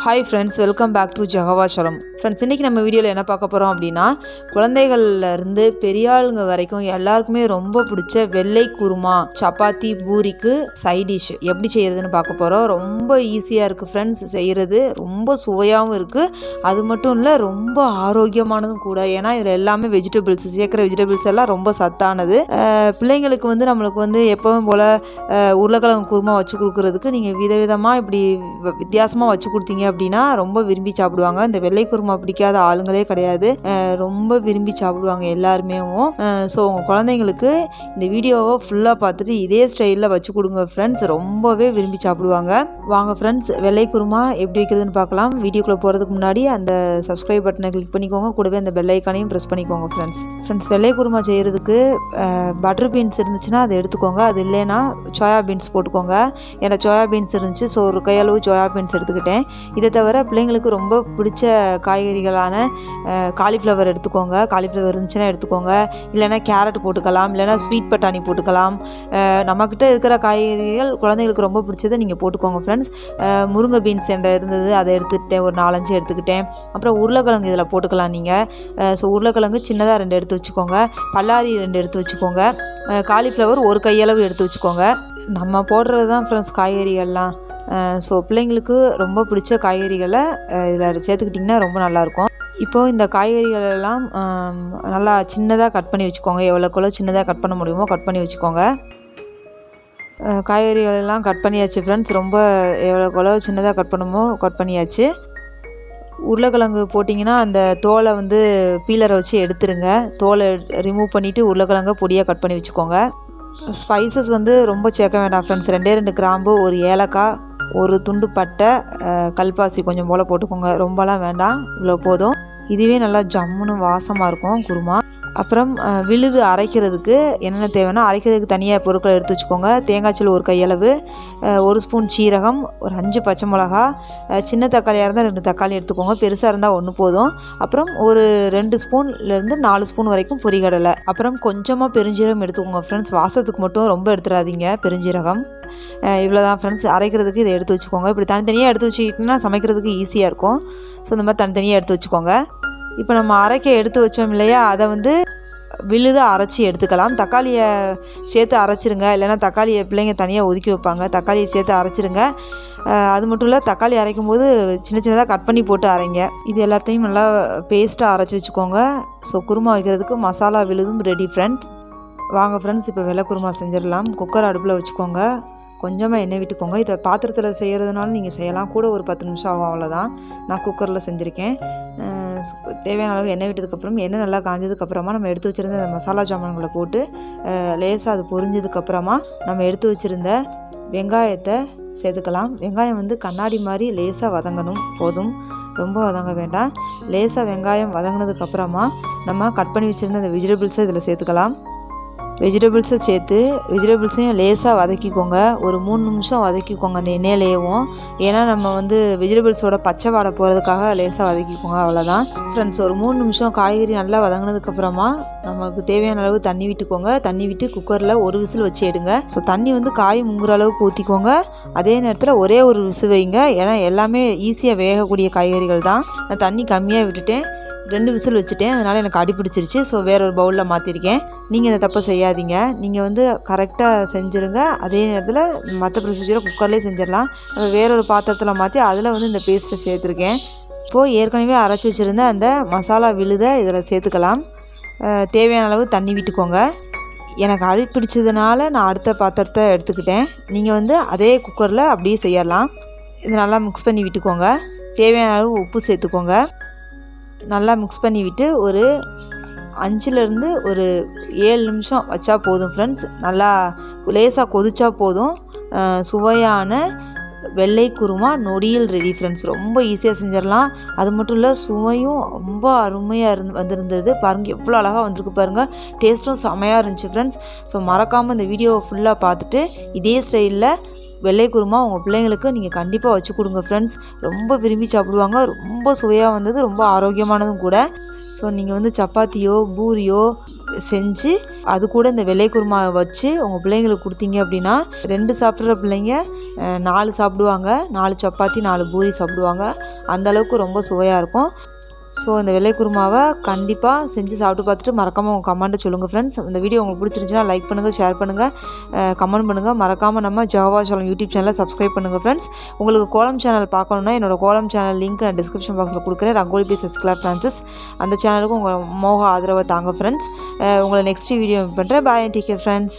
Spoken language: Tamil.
Hi friends, welcome back to Jehovah Shalom. Friends, இன்றைக்கி நம்ம வீடியோவில் என்ன பார்க்க போகிறோம் அப்படின்னா, குழந்தைகள்லேருந்து பெரிய ஆளுங்க வரைக்கும் எல்லாருக்குமே ரொம்ப பிடிச்ச வெள்ளை குருமா சப்பாத்தி பூரிக்கு சைட் டிஷ் எப்படி செய்கிறதுன்னு பார்க்க போகிறோம். ரொம்ப ஈஸியாக இருக்குது ஃப்ரெண்ட்ஸ், செய்கிறது ரொம்ப சுவையாகவும் இருக்குது. அது மட்டும் இல்லை, ரொம்ப ஆரோக்கியமானதும் கூட. ஏன்னா இதில் எல்லாமே வெஜிடபிள்ஸ் சேர்க்குற வெஜிடபிள்ஸ் எல்லாம் ரொம்ப சத்தானது. பிள்ளைங்களுக்கு வந்து நம்மளுக்கு வந்து எப்பவும் போல் உருளைக்கிழங்கு குருமா வச்சு கொடுக்குறதுக்கு நீங்கள் விதவிதமாக இப்படி வித்தியாசமாக வச்சு கொடுத்தீங்க அப்படின்னா ரொம்ப விரும்பி சாப்பிடுவாங்க. இந்த வெள்ளை குருமா பிடிக்காத ஆளுங்களே கிடையாது, ரொம்ப விரும்பி சாப்பிடுவாங்க எல்லாருமே. ஸோ உங்கள் குழந்தைங்களுக்கு இந்த வீடியோவை ஃபுல்லாக பார்த்துட்டு இதே ஸ்டைலில் வச்சு கொடுங்க ஃப்ரெண்ட்ஸ், ரொம்பவே விரும்பி சாப்பிடுவாங்க. வாங்க ஃப்ரெண்ட்ஸ், வெள்ளை குருமா எப்படி வைக்கிறதுன்னு பார்க்கலாம். வீடியோக்குள்ளே போகிறதுக்கு முன்னாடி அந்த சப்ஸ்கிரைப் பட்டனை கிளிக் பண்ணிக்கோங்க, கூடவே அந்த பெல் ஐக்கானையும் ப்ரெஸ் பண்ணிக்கோங்க ஃப்ரெண்ட்ஸ். வெள்ளை குருமா செய்கிறதுக்கு பட்டர் பீன்ஸ் இருந்துச்சுன்னா அதை எடுத்துக்கோங்க, அது இல்லைன்னா சோயா பீன்ஸ் போட்டுக்கோங்க. ஏன்னா சோயா பீன்ஸ் இருந்துச்சு, ஸோ ஒரு கையளவு சோயா பீன்ஸ் எடுத்துக்கிட்டேன். இதை தவிர பிள்ளைங்களுக்கு ரொம்ப பிடிச்ச காய்கறிகளான காலிஃப்ளவர் எடுத்துக்கோங்க. காலிஃப்ளவர் இருந்துச்சுன்னா எடுத்துக்கோங்க, இல்லைனா கேரட் போட்டுக்கலாம், இல்லைனா ஸ்வீட் பட்டாணி போட்டுக்கலாம். நம்மக்கிட்ட இருக்கிற காய்கறிகள் குழந்தைங்களுக்கு ரொம்ப பிடிச்சதை நீங்கள் போட்டுக்கோங்க ஃப்ரெண்ட்ஸ். முருங்கை பீன்ஸ் என்ற இருந்தது, அதை எடுத்துக்கிட்டேன், ஒரு 4-5 எடுத்துக்கிட்டேன். அப்புறம் உருளைக்கிழங்கு இதில் போட்டுக்கலாம் நீங்கள். ஸோ உருளைக்கிழங்கு சின்னதாக 2 எடுத்து வச்சுக்கோங்க, பல்லாரி 2 எடுத்து வச்சுக்கோங்க, காலிஃப்ளவர் ஒரு கையளவு எடுத்து வச்சுக்கோங்க. நம்ம போடுறது தான் ஃப்ரெண்ட்ஸ் காய்கறிகள்லாம். ஸோ பிள்ளைங்களுக்கு ரொம்ப பிடிச்ச காய்கறிகளை இதில் சேர்த்துக்கிட்டிங்கன்னா ரொம்ப நல்லாயிருக்கும். இப்போது இந்த காய்கறிகளெல்லாம் நல்லா சின்னதாக கட் பண்ணி வச்சுக்கோங்க. எவ்வளோக்கெவ்வளோ சின்னதாக கட் பண்ண முடியுமோ கட் பண்ணி வச்சுக்கோங்க. காய்கறிகளெல்லாம் கட் பண்ணியாச்சு ஃப்ரெண்ட்ஸ், ரொம்ப எவ்வளோக்கெவ்வளோ சின்னதாக கட் பண்ணுமோ கட் பண்ணியாச்சு. உருளைக்கிழங்கு போட்டிங்கன்னா அந்த தோலை வந்து பீலரை வச்சு எடுத்துருங்க. தோலை ரிமூவ் பண்ணிவிட்டு உருளைக்கிழங்கை பொடியாக கட் பண்ணி வச்சுக்கோங்க. ஸ்பைசஸ் வந்து ரொம்ப சேர்க்க வேண்டாம் ஃப்ரெண்ட்ஸ். 2 கிராம்பு, ஒரு ஏலக்காய், ஒரு துண்டு பட்டை, கல்பாசி கொஞ்சம் போல் போட்டுக்கோங்க. ரொம்பலாம் வேண்டாம், இவ்வளோ போதும். இதுவே நல்லா ஜம்முன்னு வாசமாக இருக்கும் குருமா. அப்புறம் விழுது அரைக்கிறதுக்கு என்னென்ன தேவைன்னா, அரைக்கிறதுக்கு தனியாக பொருட்களை எடுத்து வச்சுக்கோங்க. தேங்காய்ச்சல் ஒரு கையளவு, 1 ஸ்பூன் சீரகம், ஒரு 5 பச்சை மிளகா, சின்ன தக்காளியாக இருந்தால் 2 தக்காளி எடுத்துக்கோங்க, பெருசாக இருந்தால் 1 போதும். அப்புறம் ஒரு 2 ஸ்பூன்லேருந்து 4 ஸ்பூன் வரைக்கும் பொரிகடலை. அப்புறம் கொஞ்சமாக பெருஞ்சீரகம் எடுத்துக்கோங்க ஃப்ரெண்ட்ஸ், வாசத்துக்கு மட்டும் ரொம்ப எடுத்துடாதீங்க பெருஞ்சீரகம். இவ்வளோ தான் ஃப்ரெண்ட்ஸ், அரைக்கிறதுக்கு இதை எடுத்து வச்சுக்கோங்க. இப்படி தனித்தனியாக எடுத்து வச்சுக்கிட்டிங்கன்னா சமைக்கிறதுக்கு ஈஸியாக இருக்கும். ஸோ இந்த மாதிரி தனித்தனியாக எடுத்து வச்சுக்கோங்க. இப்போ நம்ம அரைக்க எடுத்து வச்சோம் இல்லையா, அதை வந்து விழுதை அரைச்சி எடுத்துக்கலாம். தக்காளியை சேர்த்து அரைச்சிருங்க, இல்லைனா தக்காளியை பிள்ளைங்க தனியாக ஒதுக்கி வைப்பாங்க. தக்காளியை சேர்த்து அரைச்சிருங்க. அது மட்டும் இல்லை, தக்காளி அரைக்கும் போது சின்னதாக கட் பண்ணி போட்டு அரைங்க. இது எல்லாத்தையும் நல்லா பேஸ்ட்டாக அரைச்சி வச்சுக்கோங்க. ஸோ குருமா வைக்கிறதுக்கு மசாலா விழுதும் ரெடி ஃப்ரெண்ட்ஸ். வாங்க ஃப்ரெண்ட்ஸ், இப்போ வெள்ளை குருமா செஞ்சிடலாம். குக்கர் அடுப்பில் வச்சுக்கோங்க, கொஞ்சமாக எண்ணெய் விட்டுக்கோங்க. இதை பாத்திரத்தில் செய்கிறதுனால நீங்கள் செய்யலாம், கூட ஒரு 10 நிமிஷம் ஆகும், அவ்வளோதான். நான் குக்கரில் செஞ்சுருக்கேன். தேவையான அளவு எண்ணெய் விட்டதுக்கப்புறம் எண்ணெய் நல்லா காஞ்சதுக்கப்புறமா நம்ம எடுத்து வச்சுருந்த அந்த மசாலா ஜாமான்களை போட்டு லேசாக அது பொரிஞ்சதுக்கப்புறமா நம்ம எடுத்து வச்சுருந்த வெங்காயத்தை சேர்த்துக்கலாம். வெங்காயம் வந்து கண்ணாடி மாதிரி லேசாக வதங்கணும், போதும், ரொம்ப வதங்க வேண்டாம். லேசாக வெங்காயம் வதங்கினதுக்கப்புறமா நம்ம கட் பண்ணி வச்சுருந்த அந்த வெஜிடபிள்ஸை இதில் சேர்த்துக்கலாம். வெஜிடபிள்ஸை சேர்த்து வெஜிடபிள்ஸையும் லேசாக வதக்கிக்கோங்க. ஒரு 3 நிமிஷம் வதக்கிக்கோங்க அந்த எண்ணெயிலேயும். ஏன்னா நம்ம வந்து வெஜிடபிள்ஸோட பச்சை வாடை போகிறதுக்காக லேசாக வதக்கிக்கோங்க, அவ்வளோதான் ஃப்ரெண்ட்ஸ். ஒரு 3 நிமிஷம் காய்கறி நல்லா வதங்கினதுக்கப்புறமா நமக்கு தேவையான அளவு தண்ணி விட்டுக்கோங்க. தண்ணி விட்டு குக்கரில் ஒரு விசில் வச்சு எடுங்க. ஸோ தண்ணி வந்து காய் முங்குற அளவுக்கு ஊற்றிக்கோங்க. அதே நேரத்தில் ஒரே ஒரு விசில் வைங்க, ஏன்னா எல்லாமே ஈஸியாக வேகக்கூடிய காய்கறிகள் தான். நான் தண்ணி கம்மியாக விட்டுட்டேன், 2 விசில் வச்சுட்டேன், அதனால் எனக்கு அடி பிடிச்சிருச்சு. ஸோ வேற ஒரு பவுலில் மாற்றிருக்கேன். நீங்கள் இந்த தப்பை செய்யாதீங்க, நீங்கள் வந்து கரெக்டாக செஞ்சுருங்க. அதே நேரத்தில் மற்ற ப்ரொசீஜரை குக்கர்லேயே செஞ்சிடலாம். நம்ம வேறொரு பாத்திரத்தில் மாற்றி அதில் வந்து இந்த பேஸ்ட்டை சேர்த்துருக்கேன். இப்போது ஏற்கனவே அரைச்சி வச்சுருந்த அந்த மசாலா விழுதை இதில் சேர்த்துக்கலாம். தேவையான அளவு தண்ணி விட்டுக்கோங்க. எனக்கு அடி பிடிச்சதுனால நான் அடுத்த பாத்திரத்தை எடுத்துக்கிட்டேன். நீங்கள் வந்து அதே குக்கரில் அப்படியே செய்யலாம். இது நல்லா மிக்ஸ் பண்ணி விட்டுக்கோங்க. தேவையான அளவு உப்பு சேர்த்துக்கோங்க. நல்லா மிக்ஸ் பண்ணி விட்டு ஒரு 5லேருந்து ஒரு 7 நிமிஷம் வச்சா போதும் ஃப்ரெண்ட்ஸ். நல்லா லேசாக கொதிச்சா போதும். சுவையான வெள்ளை குருமா நொடியில் ரெடி ஃப்ரெண்ட்ஸ். ரொம்ப ஈஸியாக செஞ்சிடலாம். அது மட்டும் இல்லை, சுவையும் ரொம்ப அருமையாக வந்திருந்தது. பாருங்கள் எவ்வளோ அழகாக வந்திருக்கு பாருங்கள். டேஸ்ட்டும் செமையாக இருந்துச்சு ஃப்ரெண்ட்ஸ். ஸோ மறக்காமல் இந்த வீடியோவை ஃபுல்லாக பார்த்துட்டு இதே ஸ்டைலில் வெள்ளை குருமா உங்கள் பிள்ளைங்களுக்கு நீங்கள் கண்டிப்பாக வச்சு கொடுங்க ஃப்ரெண்ட்ஸ். ரொம்ப விரும்பி சாப்பிடுவாங்க. ரொம்ப சுவையாக வந்தது, ரொம்ப ஆரோக்கியமானதும் கூட. ஸோ நீங்கள் வந்து சப்பாத்தியோ பூரியோ செஞ்சு அது கூட இந்த வெள்ளை குருமாவை வச்சு உங்கள் பிள்ளைங்களுக்கு கொடுத்தீங்க அப்படின்னா 2 சாப்பிட்ற பிள்ளைங்க 4 சாப்பிடுவாங்க. 4 சப்பாத்தி 4 பூரி சாப்பிடுவாங்க. அந்தளவுக்கு ரொம்ப சுவையாக இருக்கும். ஸோ இந்த வெள்ளை குருமாவை கண்டிப்பாக செஞ்சு சாப்பிட்டு பார்த்துட்டு மறக்காமல் உங்கள் கமெண்ட்டை சொல்லுங்கள் ஃப்ரெண்ட்ஸ். இந்த வீடியோ உங்களுக்கு பிடிச்சிருந்துச்சுன்னா லைக் பண்ணுங்கள், ஷேர் பண்ணுங்கள், கமெண்ட் பண்ணுங்கள். மறக்காமல் நம்ம ஜெகோவா ஷாலோம் யூடியூப் சேனலை சப்ஸ்கிரைப் பண்ணுங்கள் ஃப்ரெண்ட்ஸ். உங்களுக்கு கோலம் சேனல் பார்க்கணுன்னா என்னோடய கோலம் சேனல் லிங்க் நான் டிஸ்கிரிப்ஷன் பாக்ஸில் கொடுக்குறேன். ரங்கோலி பீஸ் எஸ்கிளார் ஃப்ரான்சஸ். அந்த சேனலுக்கும் உங்கள் மோக ஆதரவை தாங்க ஃப்ரெண்ட்ஸ். உங்களை நெக்ஸ்ட் வீடியோ பண்ணுறேன். பாய், டேக் கேர் ஃப்ரெண்ட்ஸ்.